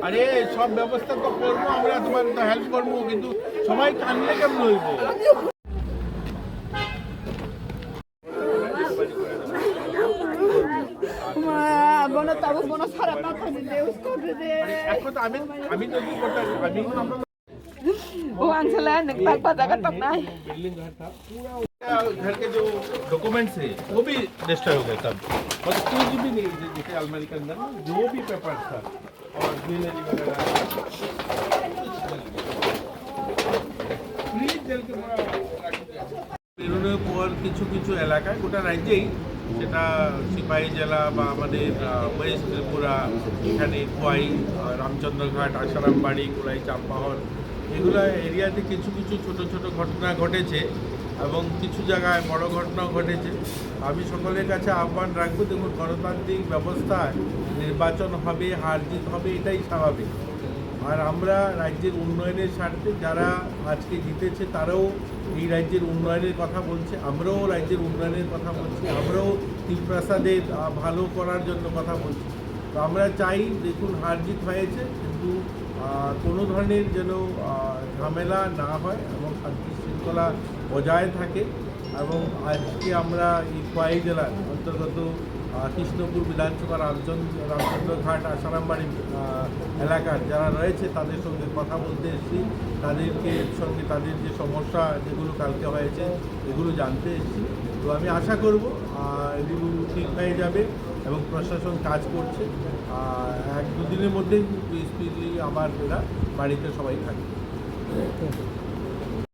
আরে সব ব্যবস্থা তো করবো আমরা, তোমার তো হেল্প করবো, কিন্তু সবাই কানলে কেমন হইব? এখন আমি তো কি করতে আমি बिल्डिंग घर था पूरा, घर के जो डॉक्यूमेंट्स है वो भी डिस्ट्रॉय हो गया था, मतलब कुछ भी नहीं, जैसे अलमारी के अंदर जो भी पेपर था और ज्वेलरी वगैरह फ्रीज जल के पूरा বেরোনোর পর কিছু কিছু এলাকায় গোটা রাজ্যেই, সেটা সিপাহী জেলা বা আমাদের ওয়েস্ট ত্রিপুরা, এখানে খোয়াই, রামচন্দ্রঘাট, আসারামবাড়ি, কোলাই, চাম্পাহর, এগুলো এরিয়াতে কিছু কিছু ছোট ছোট ঘটনা ঘটেছে এবং কিছু জায়গায় বড় ঘটনাও ঘটেছে। আমি সকলের কাছে আহ্বান রাখবো, দেখুন গণতান্ত্রিক ব্যবস্থায় নির্বাচন হবে, হার জিত হবে, এটাই স্বাভাবিক। আর আমরা রাজ্যের উন্নয়নের স্বার্থে যারা আজকে জিতেছে তারাও এই রাজ্যের উন্নয়নের কথা বলছে, আমরাও রাজ্যের উন্নয়নের কথা বলছি, আমরাও ত্রিপ্রাসাদের ভালো করার জন্য কথা বলছি। তো আমরা চাই, দেখুন হার জিত হয়েছে, কিন্তু কোনো ধরনের যেন ঝামেলা না হয় এবং শান্তি শৃঙ্খলা বজায় থাকে। এবং আজকে আমরা এই খোয়াই জেলার অন্তর্গত কৃষ্ণপুর বিধানসভা, রামচন্দ্রঘাট, আসারামবাড়ি এলাকার যারা রয়েছে তাদের সঙ্গে কথা বলতে এসেছি, তাদেরকে সঙ্গে তাদের যে সমস্যা যেগুলো কালকে হয়েছে এগুলো জানতে এসেছি। তো আমি আশা করব এগুলো ঠিক হয়ে যাবে এবং প্রশাসন কাজ করছে, এক দুদিনের মধ্যেই স্পিডলি আবার এরা বাড়িতে সবাই থাকবে।